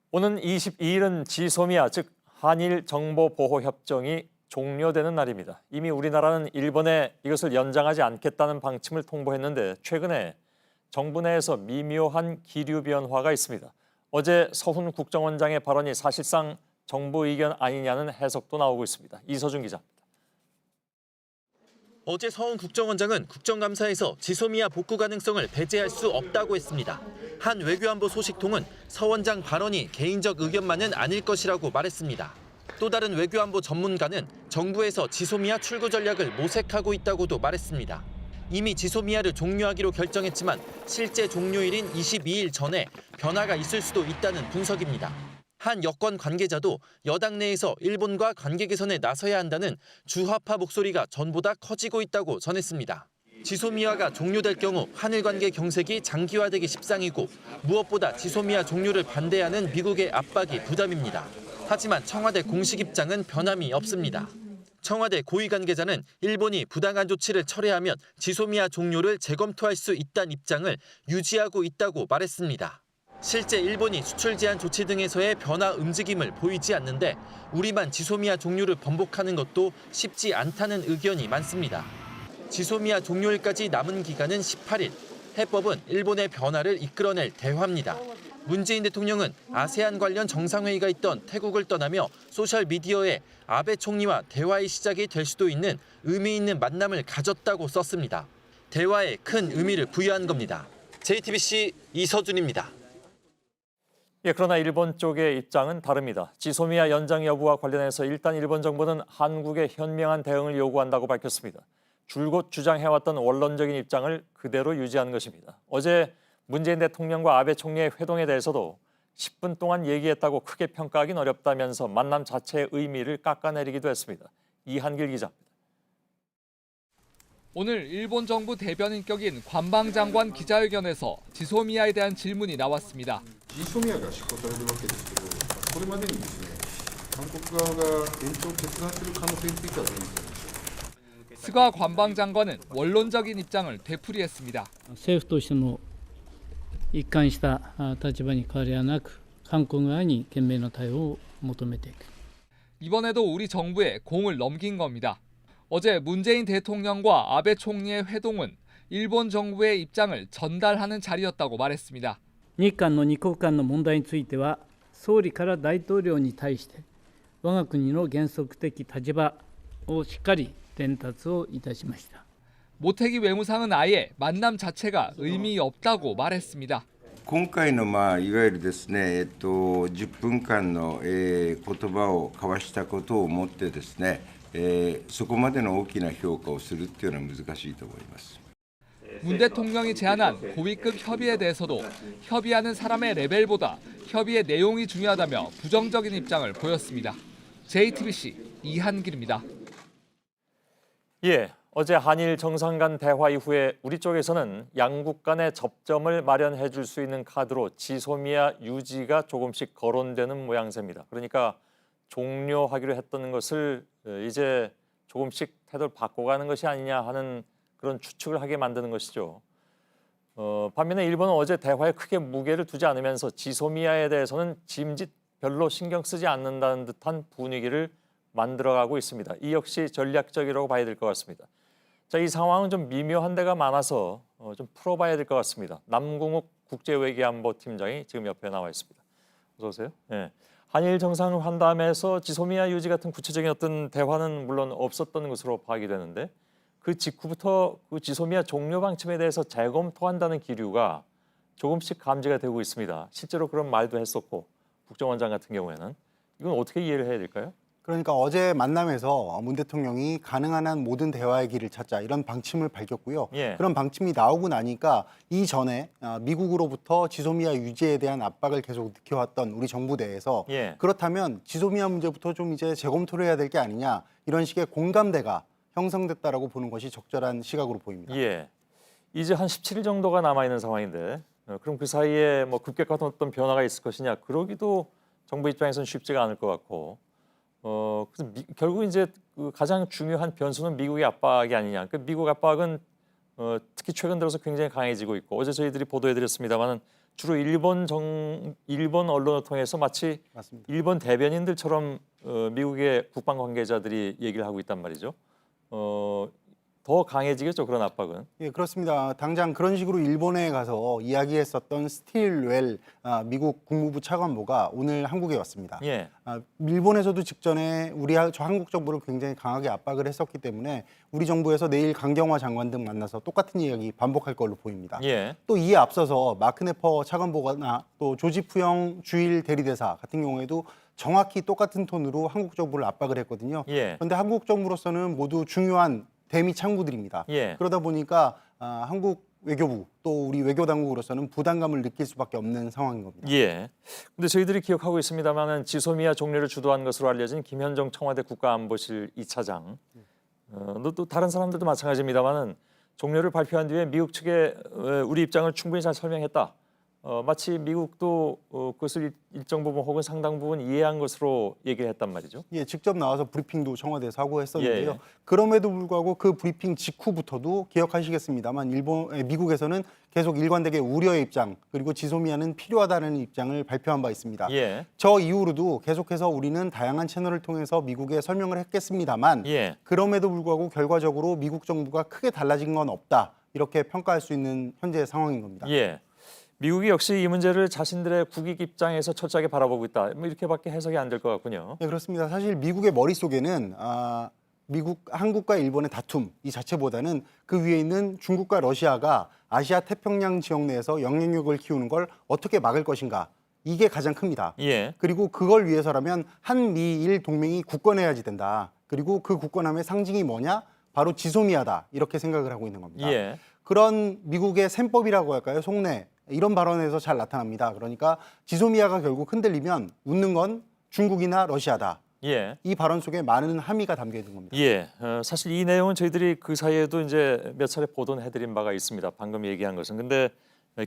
오는 22일은 지소미아, 즉 한일 정보보호협정이 종료되는 날입니다. 이미 우리나라는 일본에 이것을 연장하지 않겠다는 방침을 통보했는데 최근에 정부 내에서 미묘한 기류 변화가 있습니다. 어제 서훈 국정원장의 발언이 사실상 정부 의견 아니냐는 해석도 나오고 있습니다. 이서준 기자입니다. 어제 서훈 국정원장은 국정감사에서 지소미아 복구 가능성을 배제할 수 없다고 했습니다. 한 외교안보 소식통은 서 원장 발언이 개인적 의견만은 아닐 것이라고 말했습니다. 또 다른 외교안보 전문가는 정부에서 지소미아 출구 전략을 모색하고 있다고도 말했습니다. 이미 지소미아를 종료하기로 결정했지만 실제 종료일인 22일 전에 변화가 있을 수도 있다는 분석입니다. 한 여권 관계자도 여당 내에서 일본과 관계 개선에 나서야 한다는 주화파 목소리가 전보다 커지고 있다고 전했습니다. 지소미아가 종료될 경우 한일 관계 경색이 장기화되기 십상이고 무엇보다 지소미아 종료를 반대하는 미국의 압박이 부담입니다. 하지만 청와대 공식 입장은 변함이 없습니다. 청와대 고위 관계자는 일본이 부당한 조치를 철회하면 지소미아 종료를 재검토할 수 있다는 입장을 유지하고 있다고 말했습니다. 실제 일본이 수출 제한 조치 등에서의 변화 움직임을 보이지 않는데 우리만 지소미아 종료를 번복하는 것도 쉽지 않다는 의견이 많습니다. 지소미아 종료일까지 남은 기간은 18일. 해법은 일본의 변화를 이끌어낼 대화입니다. 문재인 대통령은 아세안 관련 정상회의가 있던 태국을 떠나며 소셜미디어에 아베 총리와 대화의 시작이 될 수도 있는 의미 있는 만남을 가졌다고 썼습니다. 대화에 큰 의미를 부여한 겁니다. JTBC 이서준입니다. 그러나 일본 쪽의 입장은 다릅니다. 지소미아 연장 여부와 관련해서 일단 일본 정부는 한국의 현명한 대응을 요구한다고 밝혔습니다. 줄곧 주장해왔던 원론적인 입장을 그대로 유지한 것입니다. 어제 문재인 대통령과 아베 총리의 회동에 대해서도 10분 동안 얘기했다고 크게 평가하긴 어렵다면서 만남 자체의 의미를 깎아내리기도 했습니다. 이한길 기자입니다. 오늘 일본 정부 대변인격인 관방장관 기자회견에서 지소미아에 대한 질문이 나왔습니다. 実装宮が執行されるわけですけど、これまでにですね、韓国側が延長を決断する可能性についてはどういうことでしょうか。 스가 관방장관은 원론적인 입장을 되풀이했습니다. 政府としても一貫した立場に変わりはなく、韓国側に懸命の対応を求めていく。 이번에도 우리 정부에 공을 넘긴 겁니다. 어제 문재인 대통령과 아베 총리의 회동은 일본 정부의 입장을 전달하는 자리였다고 말했습니다. 日韓の二国間の問題については、総理から大統領に対して我が国の原則的立場をしっかり伝達をいたしました。 모태기 외무상은 아예 만남 자체가 의미 없다고 말했습니다. 今回のいわゆるですね、10分間の言葉を交わしたことをもってですね、そこまでの大きな評価をするっていうのは難しいと思います。 문 대통령이 제안한 고위급 협의에 대해서도 협의하는 사람의 레벨보다 협의의 내용이 중요하다며 부정적인 입장을 보였습니다. JTBC 이한길입니다. 어제 한일 정상 간 대화 이후에 우리 쪽에서는 양국 간의 접점을 마련해 줄 수 있는 카드로 지소미아 유지가 조금씩 거론되는 모양새입니다. 그러니까 종료하기로 했던 것을 이제 조금씩 태도를 바꿔가는 것이 아니냐 하는 그런 추측을 하게 만드는 것이죠. 반면에 일본은 어제 대화에 크게 무게를 두지 않으면서 지소미아에 대해서는 짐짓 별로 신경 쓰지 않는다는 듯한 분위기를 만들어가고 있습니다. 이 역시 전략적이라고 봐야 될 것 같습니다. 자, 이 상황은 좀 미묘한 데가 많아서 좀 풀어봐야 될 것 같습니다. 남궁욱 국제외교안보팀장이 지금 옆에 나와 있습니다. 어서 오세요. 네. 한일 정상회담에서 지소미아 유지 같은 구체적인 어떤 대화는 물론 없었던 것으로 파악이 되는데 그 직후부터 그 지소미아 종료 방침에 대해서 재검토한다는 기류가 조금씩 감지가 되고 있습니다. 실제로 그런 말도 했었고 국정원장 같은 경우에는 이건 어떻게 이해를 해야 될까요? 그러니까 어제 만남에서 문 대통령이 가능한 한 모든 대화의 길을 찾자 이런 방침을 밝혔고요. 그런 방침이 나오고 나니까 이전에 미국으로부터 지소미아 유지에 대한 압박을 계속 느껴왔던 우리 정부 내에서 그렇다면 지소미아 문제부터 좀 이제 재검토를 해야 될 게 아니냐 이런 식의 공감대가 형성됐다라고 보는 것이 적절한 시각으로 보입니다. 이제 한 17일 정도가 남아있는 상황인데 그럼 그 사이에 뭐 급격한 어떤 변화가 있을 것이냐 그러기도 정부 입장에서는 쉽지가 않을 것 같고 그래서 결국 이제 그 가장 중요한 변수는 미국의 압박이 아니냐. 그 미국 압박은 특히 최근 들어서 굉장히 강해지고 있고 어제 저희들이 보도해드렸습니다마는 주로 일본 언론을 통해서 마치 맞습니다. 일본 대변인들처럼 미국의 국방 관계자들이 얘기를 하고 있단 말이죠. 더 강해지겠죠, 그런 압박은. 예, 그렇습니다. 당장 그런 식으로 일본에 가서 이야기했었던 스틸웰 미국 국무부 차관보가 오늘 한국에 왔습니다. 예. 일본에서도 직전에 저 한국 정부를 굉장히 강하게 압박을 했었기 때문에 우리 정부에서 내일 강경화 장관 등 만나서 똑같은 이야기 반복할 걸로 보입니다. 예. 또 이에 앞서서 마크 네퍼 차관보거나 또 조지 푸영 주일 대리대사 같은 경우에도 정확히 똑같은 톤으로 한국 정부를 압박을 했거든요. 예. 그런데 한국 정부로서는 모두 중요한 대미 창구들입니다. 예. 그러다 보니까 한국 외교부 또 우리 외교 당국으로서는 부담감을 느낄 수밖에 없는 상황인 겁니다. 예. 근데 저희들이 기억하고 있습니다만은 지소미아 종료를 주도한 것으로 알려진 김현정 청와대 국가안보실 2차장. 또 다른 사람들도 마찬가지입니다만은 종료를 발표한 뒤에 미국 측에 우리 입장을 충분히 잘 설명했다. 마치 미국도 그것을 일정 부분 혹은 상당 부분 이해한 것으로 얘기를 했단 말이죠. 예, 직접 나와서 브리핑도 청와대에서 하고 했었는데요. 예. 그럼에도 불구하고 그 브리핑 직후부터도 기억하시겠습니다만 미국에서는 계속 일관되게 우려의 입장 그리고 지소미아는 필요하다는 입장을 발표한 바 있습니다. 예. 저 이후로도 계속해서 우리는 다양한 채널을 통해서 미국에 설명을 했겠습니다만 예. 그럼에도 불구하고 결과적으로 미국 정부가 크게 달라진 건 없다. 이렇게 평가할 수 있는 현재의 상황인 겁니다. 예. 미국이 역시 이 문제를 자신들의 국익 입장에서 철저하게 바라보고 있다. 뭐 이렇게밖에 해석이 안 될 것 같군요. 네, 그렇습니다. 사실 미국의 머릿속에는 한국과 일본의 다툼 이 자체보다는 그 위에 있는 중국과 러시아가 아시아 태평양 지역 내에서 영향력을 키우는 걸 어떻게 막을 것인가 이게 가장 큽니다. 예. 그리고 그걸 위해서라면 한미일 동맹이 굳건해야지 된다. 그리고 그 굳건함의 상징이 뭐냐? 바로 지소미아다. 이렇게 생각을 하고 있는 겁니다. 예. 그런 미국의 셈법이라고 할까요? 속내. 이런 발언에서 잘 나타납니다. 그러니까 지소미아가 결국 흔들리면 웃는 건 중국이나 러시아다. 예. 이 발언 속에 많은 함의가 담겨 있는 겁니다. 예. 사실 이 내용은 저희들이 그 사이에도 이제 몇 차례 보도는 해드린 바가 있습니다. 방금 얘기한 것은. 근데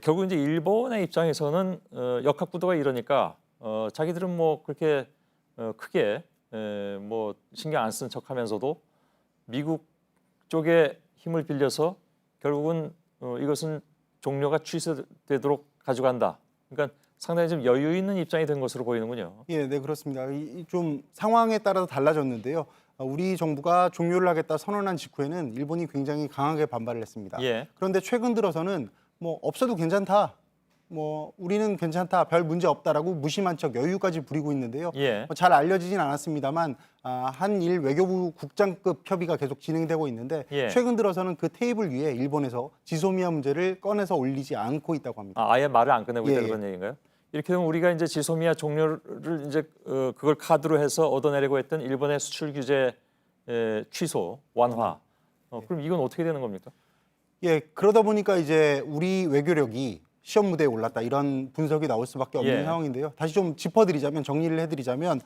결국 이제 일본의 입장에서는 역학 구도가 이러니까 자기들은 뭐 그렇게 크게 뭐 신경 안 쓴 척하면서도 미국 쪽에 힘을 빌려서 결국은 이것은 종료가 취소되도록 가져간다. 그러니까 상당히 좀 여유 있는 입장이 된 것으로 보이는군요. 예, 네 그렇습니다. 좀 상황에 따라서 달라졌는데요. 우리 정부가 종료를 하겠다 선언한 직후에는 일본이 굉장히 강하게 반발을 했습니다. 예. 그런데 최근 들어서는 뭐 없어도 괜찮다. 뭐 우리는 괜찮다. 별 문제 없다라고 무심한 척 여유까지 부리고 있는데요. 예. 잘 알려지진 않았습니다만 한일 외교부 국장급 협의가 계속 진행되고 있는데 예. 최근 들어서는 그 테이블 위에 일본에서 지소미아 문제를 꺼내서 올리지 않고 있다고 합니다. 아예 말을 안 꺼내고 있다 예, 그런 얘기인가요? 이렇게 되면 우리가 이제 지소미아 종료를 이제 그걸 카드로 해서 얻어내려고 했던 일본의 수출 규제 취소, 완화. 그럼 이건 어떻게 되는 겁니까? 예, 그러다 보니까 이제 우리 외교력이 시험 무대에 올랐다 이런 분석이 나올 수밖에 없는 예. 상황인데요. 다시 좀 짚어드리자면 정리를 해드리자면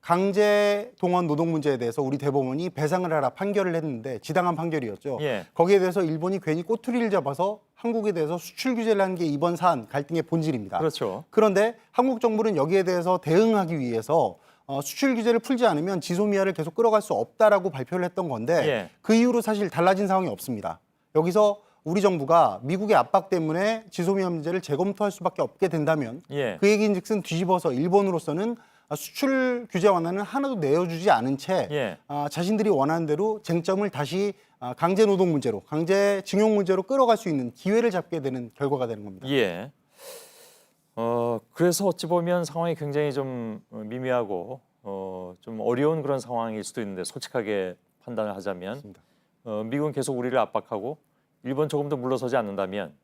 강제 동원 노동 문제에 대해서 우리 대법원이 배상을 하라 판결을 했는데 지당한 판결이었죠. 예. 거기에 대해서 일본이 괜히 꼬투리를 잡아서 한국에 대해서 수출 규제를 한 게 이번 사안 갈등의 본질입니다. 그렇죠. 그런데 한국 정부는 여기에 대해서 대응하기 위해서 수출 규제를 풀지 않으면 지소미아를 계속 끌어갈 수 없다라고 발표를 했던 건데 예. 그 이후로 사실 달라진 상황이 없습니다. 여기서 우리 정부가 미국의 압박 때문에 지소미아 문제를 재검토할 수밖에 없게 된다면 예. 그 얘기인즉슨 뒤집어서 일본으로서는 수출 규제 완화는 하나도 내어주지 않은 채 예. 자신들이 원하는 대로 쟁점을 다시 강제 노동 문제로, 강제 징용 문제로 끌어갈 수 있는 기회를 잡게 되는 결과가 되는 겁니다. 예. 그래서 어찌 보면 상황이 굉장히 좀 미미하고 좀 어려운 그런 상황일 수도 있는데 솔직하게 판단을 하자면 맞습니다. 미국은 계속 우리를 압박하고 일본 조금 더 물러서지 않는다면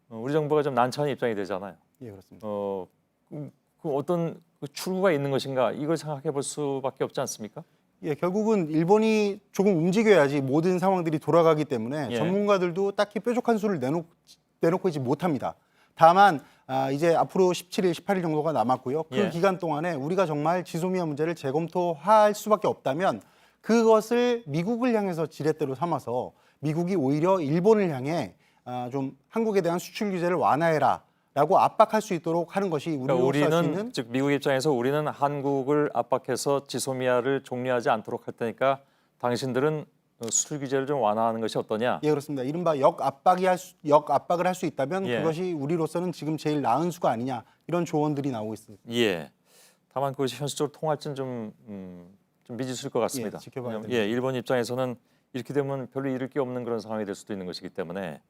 우리 정부가 좀 난처한 입장이 되잖아요. 예, 그렇습니다. 그 어떤 출구가 있는 것인가 이걸 생각해 볼 수밖에 없지 않습니까? 예, 결국은 일본이 조금 움직여야지 모든 상황들이 돌아가기 때문에 예. 전문가들도 딱히 뾰족한 수를 내놓고 있지 못합니다. 다만 이제 앞으로 17일, 18일 정도가 남았고요. 그 예. 기간 동안에 우리가 정말 지소미아 문제를 재검토할 수밖에 없다면 그것을 미국을 향해서 지렛대로 삼아서 미국이 오히려 일본을 향해 좀 한국에 대한 수출 규제를 완화해라라고 압박할 수 있도록 하는 것이 그러니까 우리로서 할 수 우리는 있는 즉 미국 입장에서 우리는 한국을 압박해서 지소미아를 종료하지 않도록 할 테니까 당신들은 수출 규제를 좀 완화하는 것이 어떠냐? 예, 그렇습니다. 이른바 역압박을 할 수 있다면 예. 그것이 우리로서는 지금 제일 나은 수가 아니냐 이런 조언들이 나오고 있습니다. 예. 다만 그것이 현실적으로 통할지는 좀 미지수일 것 같습니다. 예, 지켜봐야 왜냐하면, 됩니다. 일본 입장에서는 이렇게 되면 별로 잃을 게 없는 그런 상황이 될 수도 있는 것이기 때문에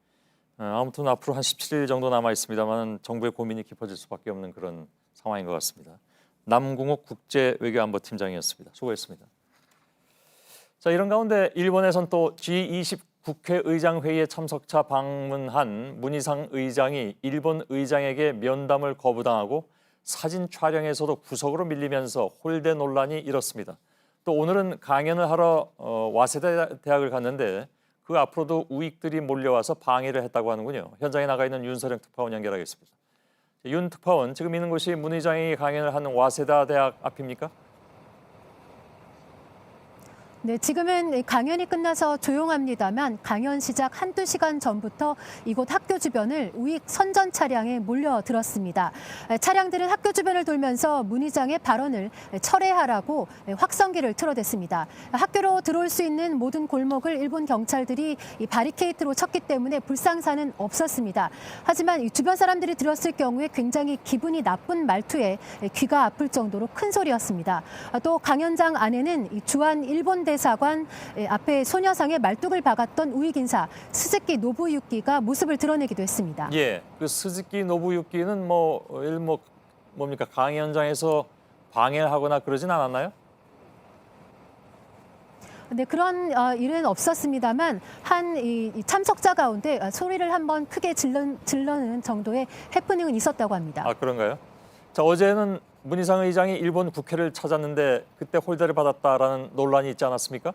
아무튼 앞으로 한 17일 정도 남아 있습니다만 정부의 고민이 깊어질 수밖에 없는 그런 상황인 것 같습니다. 남궁옥 국제외교안보팀장이었습니다. 수고했습니다. 자, 이런 가운데 일본에선 또 G20 국회의장 회의에 참석차 방문한 문희상 의장이 일본 의장에게 면담을 거부당하고 사진 촬영에서도 구석으로 밀리면서 홀대 논란이 일었습니다. 또 오늘은 강연을 하러 와세다 대학을 갔는데 그 앞으로도 우익들이 몰려와서 방해를 했다고 하는군요. 현장에 나가 있는 윤서령 특파원 연결하겠습니다. 윤 특파원, 지금 있는 곳이 문 의장이 강연을 하는 와세다 대학 앞입니까? 네, 지금은 강연이 끝나서 조용합니다만 강연 시작 한두 시간 전부터 이곳 학교 주변을 우익 선전 차량에 몰려들었습니다. 차량들은 학교 주변을 돌면서 문 의장의 발언을 철회하라고 확성기를 틀어댔습니다. 학교로 들어올 수 있는 모든 골목을 일본 경찰들이 이 바리케이트로 쳤기 때문에 불상사는 없었습니다. 하지만 이 주변 사람들이 들었을 경우에 굉장히 기분이 나쁜 말투에 귀가 아플 정도로 큰 소리였습니다. 또 강연장 안에는 이 주한 일본 대사관 앞에 소녀상에 말뚝을 박았던 우익 인사 스즈키 노부유키가 모습을 드러내기도 했습니다. 예, 그 스즈키 노부유키는 뭡니까 강연장에서 방해를 하거나 그러진 않았나요? 네, 그런 일은 없었습니다만 이 참석자 가운데 소리를 한번 크게 질러는 정도의 해프닝은 있었다고 합니다. 아, 그런가요? 자, 어제는 문희상 의장이 일본 국회를 찾았는데 그때 홀대를 받았다라는 논란이 있지 않았습니까?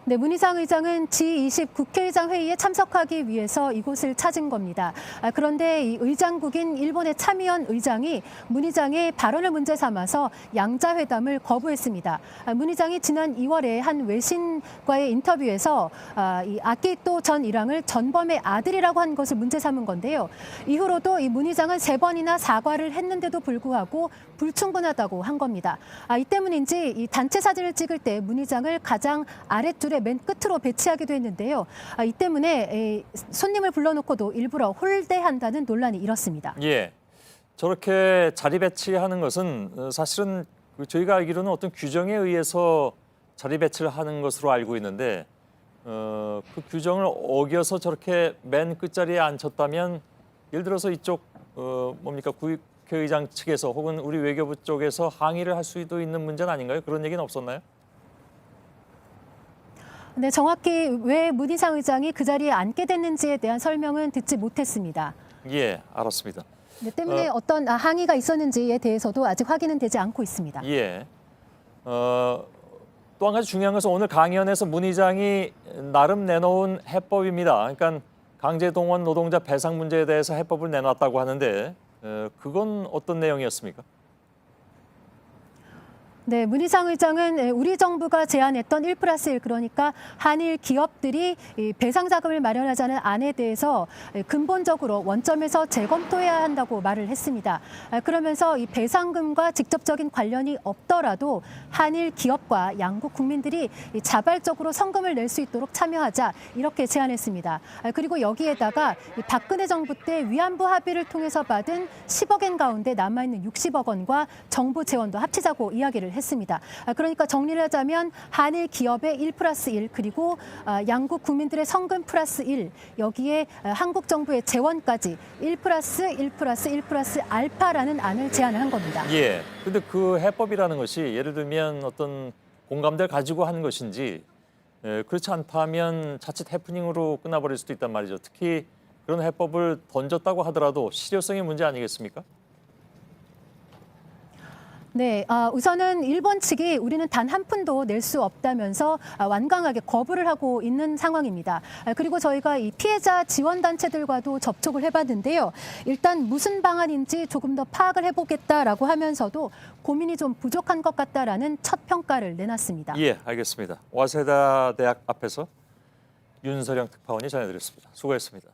네, 문희상 의장은 G20 국회의장 회의에 참석하기 위해서 이곳을 찾은 겁니다. 그런데 이 의장국인 일본의 참의원 의장이 문 의장의 발언을 문제 삼아서 양자회담을 거부했습니다. 문 의장이 지난 2월에 한 외신과의 인터뷰에서 이 아키히토 전 일왕을 전범의 아들이라고 한 것을 문제 삼은 건데요. 이후로도 이 문 의장은 3번이나 사과를 했는데도 불구하고 불충분하다고 한 겁니다. 이 때문인지 이 단체 사진을 찍을 때 문 의장을 가장 아랫줄에 맨 끝으로 배치하기도 했는데요. 이 때문에 손님을 불러놓고도 일부러 홀대한다는 논란이 일었습니다. 예, 저렇게 자리 배치하는 것은 사실은 저희가 알기로는 어떤 규정에 의해서 자리 배치를 하는 것으로 알고 있는데 그 규정을 어겨서 저렇게 맨 끝자리에 앉혔다면 예를 들어서 이쪽 국회의장 측에서 혹은 우리 외교부 쪽에서 항의를 할 수도 있는 문제는 아닌가요? 그런 얘기는 없었나요? 네, 정확히 왜 문희상 의장이 그 자리에 앉게 됐는지에 대한 설명은 듣지 못했습니다. 예, 알았습니다. 네, 때문에 어떤 항의가 있었는지에 대해서도 아직 확인은 되지 않고 있습니다. 예. 또 한 가지 중요한 것은 오늘 강연에서 문 의장이 나름 내놓은 해법입니다. 그러니까 강제동원 노동자 배상 문제에 대해서 해법을 내놨다고 하는데 그건 어떤 내용이었습니까? 네, 문희상 의장은 우리 정부가 제안했던 1+1 그러니까 한일 기업들이 배상 자금을 마련하자는 안에 대해서 근본적으로 원점에서 재검토해야 한다고 말을 했습니다. 그러면서 이 배상금과 직접적인 관련이 없더라도 한일 기업과 양국 국민들이 자발적으로 성금을 낼 수 있도록 참여하자 이렇게 제안했습니다. 그리고 여기에다가 박근혜 정부 때 위안부 합의를 통해서 받은 10억엔 가운데 남아있는 60억 원과 정부 재원도 합치자고 이야기를 했습니다. 그러니까 정리를 하자면 한일 기업의 1+1 그리고 양국 국민들의 성금 +1 여기에 한국 정부의 재원까지 1+1+1+ 알파라는 안을 제안을 한 겁니다. 예. 근데 그 해법이라는 것이 예를 들면 어떤 공감대를 가지고 하는 것인지 그렇지 않다면 자칫 해프닝으로 끝나버릴 수도 있단 말이죠. 특히 그런 해법을 던졌다고 하더라도 실효성의 문제 아니겠습니까? 네, 우선은 일본 측이 우리는 단 한 푼도 낼 수 없다면서 완강하게 거부를 하고 있는 상황입니다. 그리고 저희가 이 피해자 지원 단체들과도 접촉을 해봤는데요. 일단 무슨 방안인지 조금 더 파악을 해보겠다라고 하면서도 고민이 좀 부족한 것 같다라는 첫 평가를 내놨습니다. 예, 알겠습니다. 와세다 대학 앞에서 윤서령 특파원이 전해드렸습니다. 수고했습니다.